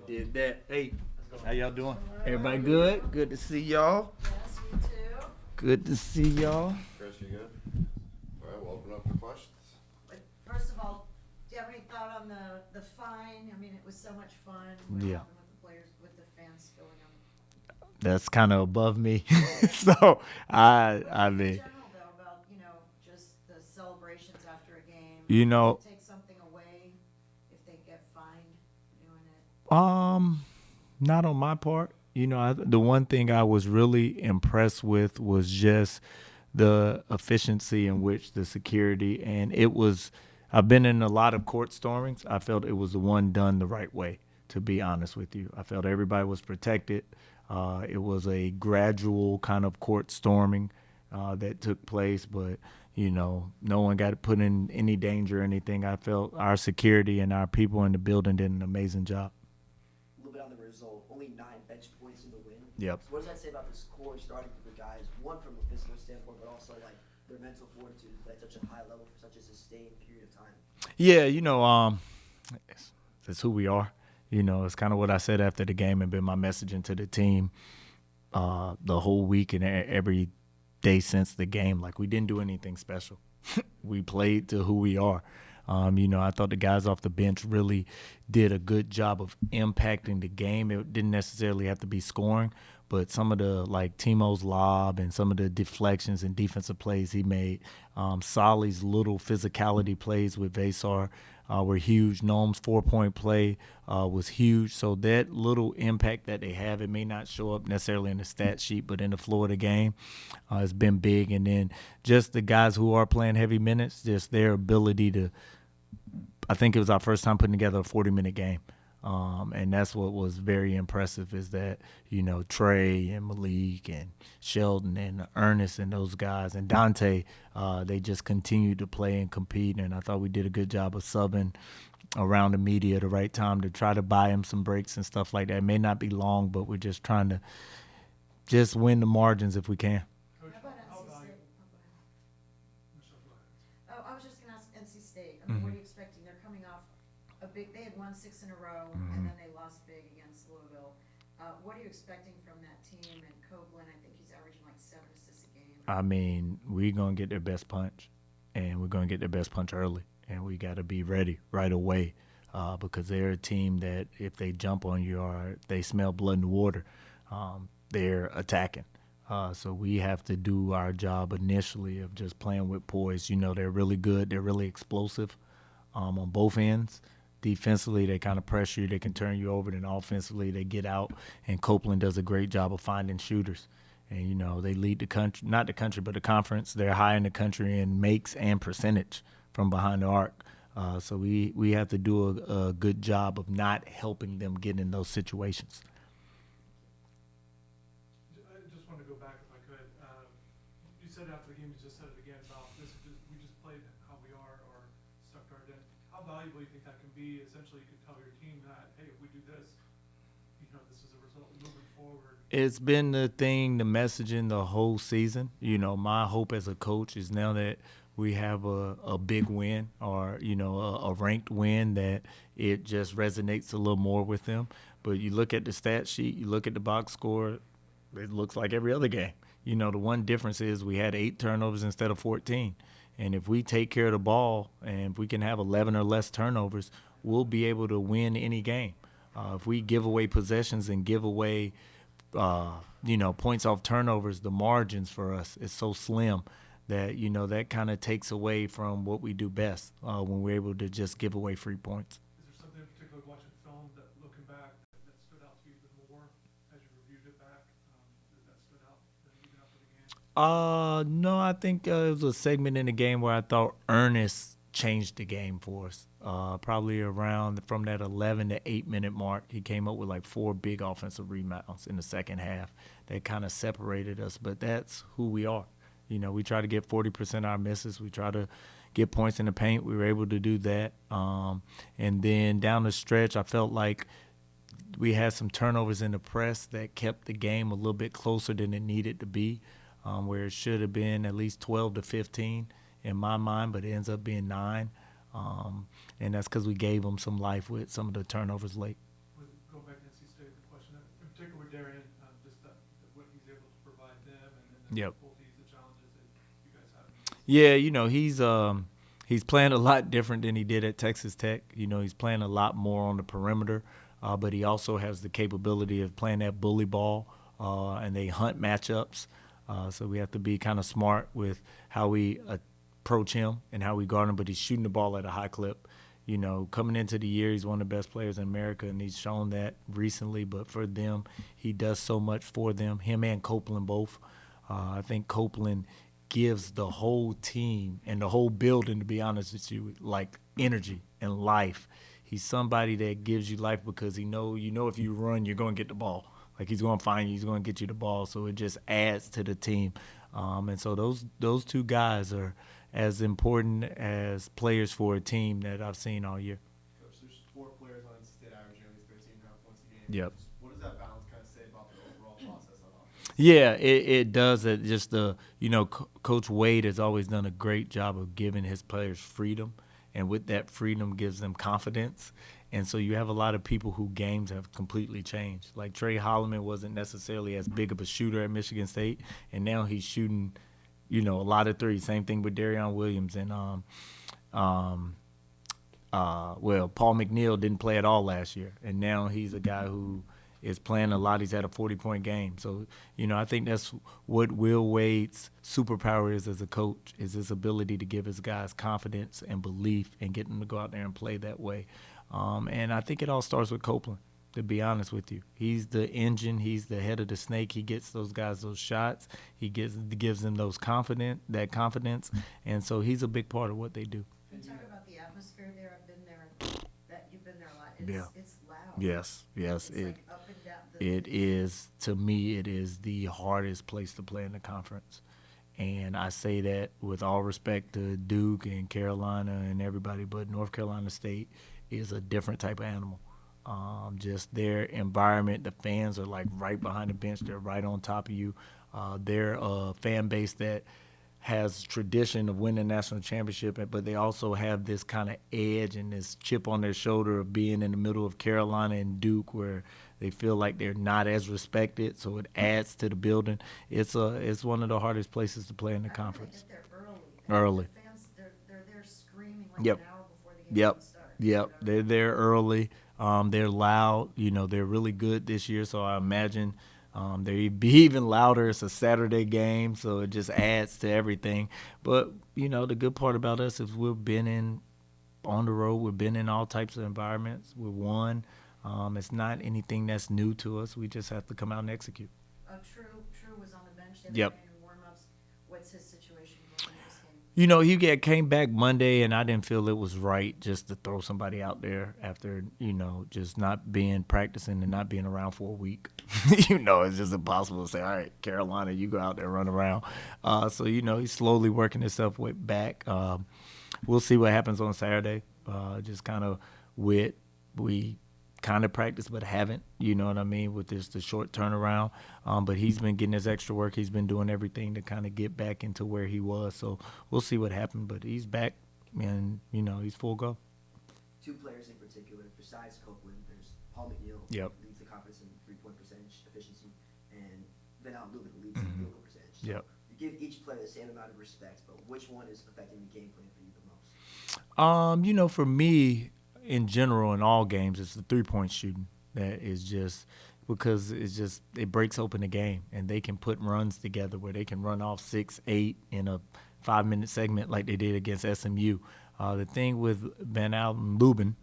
Did that. Hey, how y'all doing? Everybody good? Good to see y'all. Yes, you too. Good to see y'all. Chris, you good? All right, we'll open up the questions. But first of all, do you have any thought on the fine? I mean, it was so much fun. What Yeah. happened with the players, with the fans spilling them? That's kind of above me. So I In mean, general, though, about, just the celebrations after a game. you Does know, it take something away if they get fined for doing it? um, not on my part. The one thing I was really impressed with was just the efficiency in which the security, and it was. I've been in a lot of court stormings. I felt it was the one done the right way. To be honest with you, I felt everybody was protected. It was a gradual kind of court storming that took place, but no one got put in any danger or anything. I felt our security and our people in the building did an amazing job. A little bit on the result. Only 9 bench points in the win. Yep. So what does that say about this core starting for the guys? One from a physical standpoint, but also like their mental fortitude to play at such a high level for such a sustained period of time. Yeah, it's who we are. It's kind of what I said after the game and been my messaging to the team the whole week and every day since the game. Like, we didn't do anything special. We played to who we are. I thought the guys off the bench really did a good job of impacting the game. It didn't necessarily have to be scoring, but some of the, like Timo's lob and some of the deflections and defensive plays he made, Solly's little physicality plays with Vasar were huge. Noam's 4-point play was huge. So that little impact that they have, it may not show up necessarily in the stat sheet, but in the flow of the game, has been big. And then just the guys who are playing heavy minutes, just their ability to. I think it was our first time putting together a 40-minute game. And that's what was very impressive is that, Trey and Malik and Sheldon and Ernest and those guys and Dante, they just continued to play and compete. And I thought we did a good job of subbing around the media at the right time to try to buy him some breaks and stuff like that. It may not be long, but we're just trying to just win the margins if we can. How about NC State? Oh, I was just going to ask NC State. I mean, what are you expecting? They're coming off they had won 6 in a row, and then they lost big against Louisville. What are you expecting from that team? And Copeland, I think he's averaging like 7 assists a game. I mean, we're going to get their best punch, and we're going to get their best punch early, and we got to be ready right away because they're a team that if they jump on you or if they smell blood in the water, they're attacking. So we have to do our job initially of just playing with poise. They're really good. They're really explosive on both ends. Defensively, they kind of pressure you. They can turn you over. Then offensively, they get out. And Copeland does a great job of finding shooters. And, they lead the country, not the country, but the conference. They're high in the country in makes and percentage from behind the arc. So we have to do a good job of not helping them get in those situations. I just want to go back if I could. You said after the game, you just said it again about this. We just played how we are or stuck to our identity. How valuable do you think that can be? Essentially, you could tell your team that, hey, if we do this, this is a result moving forward. It's been the thing, the messaging the whole season. My hope as a coach is now that we have a big win or, a ranked win that it just resonates a little more with them. But you look at the stat sheet, you look at the box score, it looks like every other game. The one difference is we had 8 turnovers instead of 14. And if we take care of the ball and if we can have 11 or less turnovers, we'll be able to win any game. If we give away possessions and give away, points off turnovers, the margins for us is so slim that, that kind of takes away from what we do best when we're able to just give away free points. Is there something in particular watching film that, looking back, that stood out to you even more as you reviewed it back? That stood out even after the game? No, I think it was a segment in the game where I thought Ernest changed the game for us. Probably around from that 11 to 8 minute mark, he came up with like 4 big offensive rebounds in the second half that kind of separated us. But that's who we are. We try to get 40% of our misses. We try to get points in the paint. We were able to do that. And then down the stretch, I felt like we had some turnovers in the press that kept the game a little bit closer than it needed to be, where it should have been at least 12 to 15 in my mind, but it ends up being 9. And that's because we gave them some life with some of the turnovers late. Going back to Yep. difficulties, the challenges that you guys have? Yeah, he's playing a lot different than he did at Texas Tech. He's playing a lot more on the perimeter, but he also has the capability of playing that bully ball, and they hunt matchups. So we have to be kind of smart with how we approach him and how we guard him. But he's shooting the ball at a high clip. Coming into the year, he's one of the best players in America, and he's shown that recently. But for them, he does so much for them, him and Copeland both. I think Copeland gives the whole team and the whole building, to be honest with you, like energy and life. He's somebody that gives you life because you know if you run, you're going to get the ball. Like he's going to find you, he's going to get you the ball. So it just adds to the team. And so those two guys are as important as players for a team that I've seen all year. Coach, there's 4 players on NC State averaging at least 13.5 points a game. Yep. What does that balance kind of say about the overall process on offense? Yeah, it does. It just Coach Wade has always done a great job of giving his players freedom, and with that freedom gives them confidence. And so you have a lot of people who games have completely changed. Like Trey Holloman wasn't necessarily as big of a shooter at Michigan State, and now he's shooting, a lot of threes. Same thing with Darion Williams and Paul McNeil didn't play at all last year, and now he's a guy who is playing a lot. He's had a 40-point game. So, I think that's what Will Wade's superpower is as a coach, is his ability to give his guys confidence and belief and get them to go out there and play that way. And I think it all starts with Copeland, to be honest with you. He's the engine. He's the head of the snake. He gets those guys those shots. He gives them that confidence. And so he's a big part of what they do. Can you talk about the atmosphere there? I've been there, you've been there a lot. It's loud. Yes. It's like up and down. It is, to me, it is the hardest place to play in the conference. And I say that with all respect to Duke and Carolina and everybody, but North Carolina State is a different type of animal. Just their environment, the fans are like right behind the bench. They're right on top of you. They're a fan base that has tradition of winning a national championship, but they also have this kind of edge and this chip on their shoulder of being in the middle of Carolina and Duke, where they feel like they're not as respected. So it adds to the building. It's one of the hardest places to play in the conference. They get there early. Early. The fans, they're there screaming like Yep. an hour before the game Yep. even starts. Yep. They're there early. They're loud. They're really good this year. So I imagine they'll be even louder. It's a Saturday game, so it just adds to everything. But, the good part about us is we've been on the road. We've been in all types of environments. We won. It's not anything that's new to us. We just have to come out and execute. True was on the bench. They Yep. were in warm-ups. What's his situation going into this game? He came back Monday, and I didn't feel it was right just to throw somebody out there after, just not practicing and not being around for a week. It's just impossible to say, all right, Carolina, you go out there, run around. So, he's slowly working himself way back. We'll see what happens on Saturday. Just kind of we kind of practice but haven't, with the short turnaround. But he's been getting his extra work. He's been doing everything to kind of get back into where he was. So we'll see what happens. But he's back, and, he's full go. 2 players in particular, besides Copeland, there's Paul McNeil, Yep. who leads the conference in 3-point percentage efficiency, and Van Allen Lubin, who leads in field goal percentage. So Yep. you give each player the same amount of respect, but which one is affecting the game plan for you the most? For me, in general, in all games, it's the 3-point shooting that is just because it breaks open the game, and they can put runs together where they can run off 6, 8 in a 5-minute segment like they did against SMU. The thing with Van Allen Lubin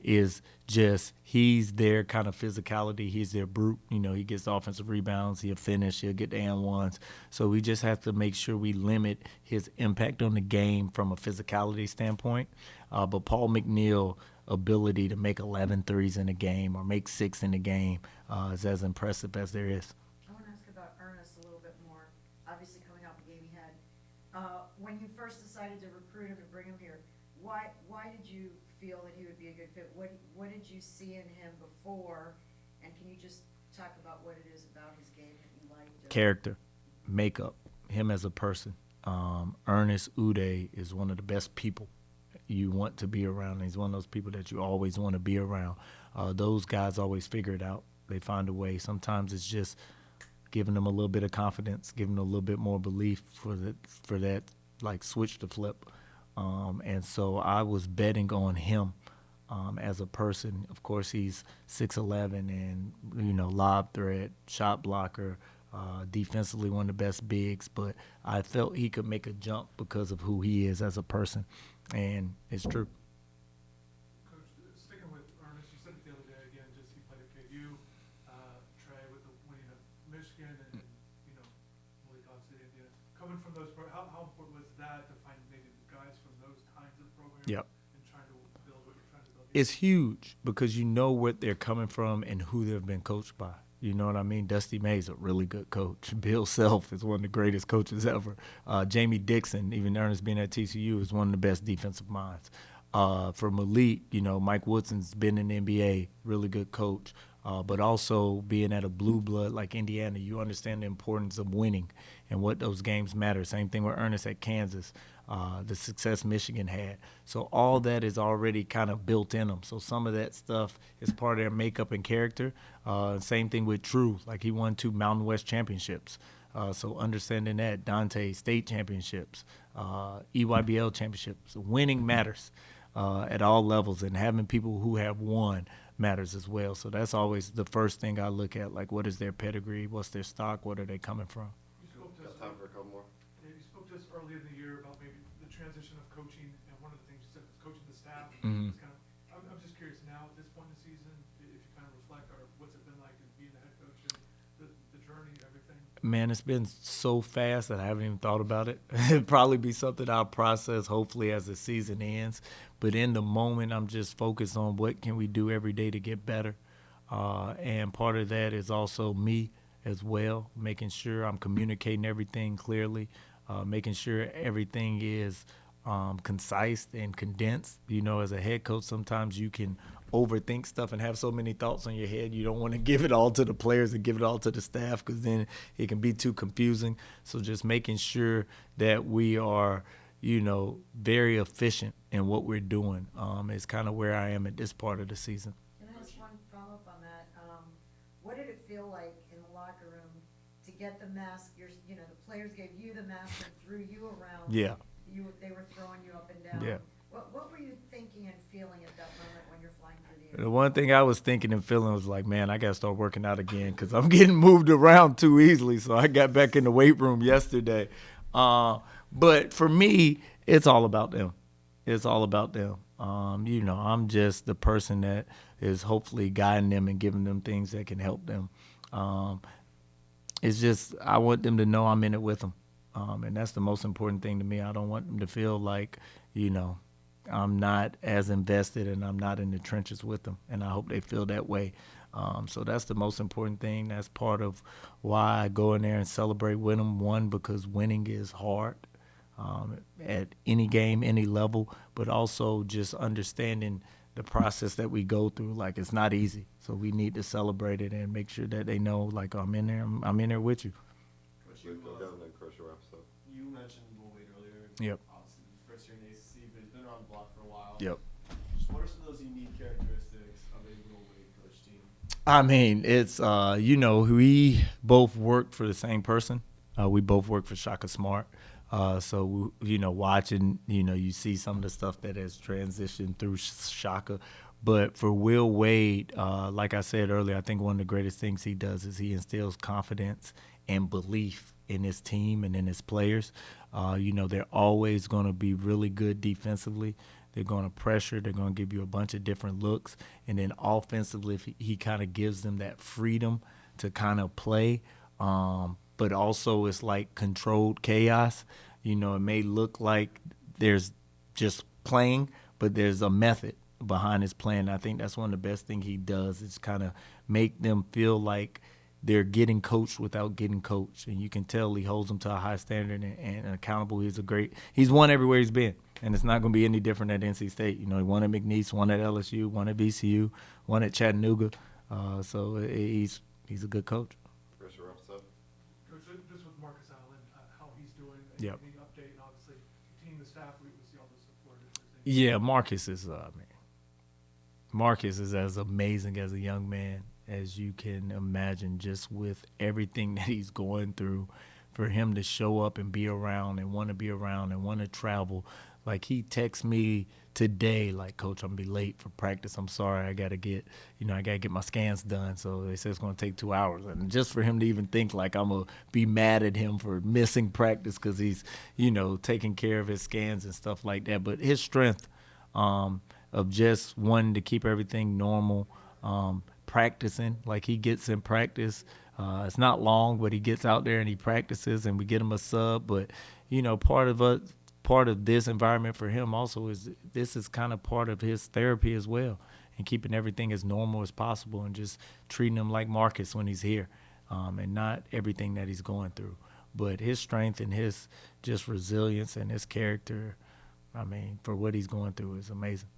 is just he's their kind of physicality. He's their brute. He gets the offensive rebounds. He'll finish. He'll get the and ones. So we just have to make sure we limit his impact on the game from a physicality standpoint. But Paul McNeil's ability to make 11 threes in a game or make 6 in a game is as impressive as there is. I want to ask about Ernest a little bit more. Obviously, coming off the game he had. When you first decided to recruit him, to bring him here, why did you feel that he would be a good fit? What did you see in him before? And can you just talk about what it is about his game that you liked? Character, makeup, him as a person. Ernest Uday is one of the best people you want to be around. He's one of those people that you always want to be around. Those guys always figure it out. They find a way. Sometimes it's just giving them a little bit of confidence, giving them a little bit more belief for that like switch to flip. And so I was betting on him as a person. Of course, he's 6'11" and lob threat, shot blocker, defensively one of the best bigs. But I felt he could make a jump because of who he is as a person, and it's true. Coach, sticking with Ernest, you said it the other day again, just he played at KU, Trey with the winning of Michigan and Malik obviously Indiana. Coming from those, how important was that to find maybe guys from those kinds of programs? Yep. And trying to build what you're trying to build? It's huge because you know what they're coming from and who they've been coached by. You know what I mean? Dusty May's a really good coach. Bill Self is one of the greatest coaches ever. Jamie Dixon, even Ernest being at TCU, is one of the best defensive minds. For Malik, Mike Woodson's been in the NBA, really good coach. But also being at a blue blood like Indiana, you understand the importance of winning and what those games matter. Same thing with Ernest at Kansas, the success Michigan had. So all that is already kind of built in them. So some of that stuff is part of their makeup and character. Same thing with True, like he won 2 Mountain West championships. So understanding that, Dante state championships, EYBL championships, winning matters at all levels, and having people who have won matters as well. So that's always the first thing I look at, like what is their pedigree, what's their stock, what are they coming from. You spoke to us, Got time for a couple more? you spoke to us early in the year about maybe the transition of coaching, and one of the things you said was coaching the staff. Mhm. It's kind of, I'm just curious now at this point in the season, if you kind of reflect, or what's it been like in being the head coach and the journey, everything. Man, it's been so fast that I haven't even thought about it. It'll probably be something I'll process hopefully as the season ends. But in the moment, I'm just focused on what can we do every day to get better. And part of that is also me as well, making sure I'm communicating everything clearly, making sure everything is concise and condensed. As a head coach, sometimes you can overthink stuff and have so many thoughts on your head. You don't want to give it all to the players and give it all to the staff because then it can be too confusing. So just making sure that we are, very efficient in what we're doing is kind of where I am at this part of the season. Can I ask one follow-up on that? What did it feel like in the locker room to get the mask? The players gave you the mask and threw you around. Yeah. They were throwing you up and down. Yeah. What were you thinking and feeling at that moment when you're flying through the air? The one thing I was thinking and feeling was like, man, I got to start working out again because I'm getting moved around too easily. So I got back in the weight room yesterday. But for me, it's all about them. It's all about them. I'm just the person that is hopefully guiding them and giving them things that can help them. It's just I want them to know I'm in it with them. And that's the most important thing to me. I don't want them to feel like, I'm not as invested and I'm not in the trenches with them. And I hope they feel that way. So that's the most important thing. That's part of why I go in there and celebrate with them. One, because winning is hard at any game, any level, but also just understanding the process that we go through. Like, it's not easy. So we need to celebrate it and make sure that they know, like, I'm in there with you. Coach, Go down and then Chris wraps up. you mentioned Will Wade earlier. Yep. Obviously, first year in the ACC, but he's been around the block for a while. Yep. Just what are some of those unique characteristics of a Will Wade coach team? I mean, it's, we both work for the same person. We both work for Shaka Smart. So, watching, you see some of the stuff that has transitioned through Shaka. But for Will Wade, like I said earlier, I think one of the greatest things he does is he instills confidence and belief in his team and in his players. They're always going to be really good defensively. They're going to pressure. They're going to give you a bunch of different looks. And then offensively, he kind of gives them that freedom to kind of play. But also it's like controlled chaos. It may look like there's just playing, but there's a method behind his plan. I think that's one of the best things he does is kind of make them feel like they're getting coached without getting coached. And you can tell he holds them to a high standard and accountable. He's won everywhere he's been. And it's not going to be any different at NC State. He won at McNeese, won at LSU, won at VCU, won at Chattanooga. So he's a good coach. Chris wraps up. Coach, just with Marcus Allen, how he's doing, Yep. any update, and obviously the team, the staff, we see all the support. Yeah, Marcus is as amazing as a young man as you can imagine, just with everything that he's going through, for him to show up and be around and want to be around and want to travel. Like he texts me today, like, Coach, I'm gonna be late for practice. I'm sorry, I gotta get my scans done. So they said it's gonna take 2 hours. And just for him to even think like I'm gonna be mad at him for missing practice because he's, taking care of his scans and stuff like that. But his strength, of just wanting to keep everything normal, practicing, like he gets in practice. It's not long, but he gets out there and he practices, and we get him a sub. But part of this environment for him also is this is kind of part of his therapy as well, and keeping everything as normal as possible, and just treating him like Marcus when he's here, and not everything that he's going through. But his strength and his just resilience and his character, I mean, for what he's going through is amazing.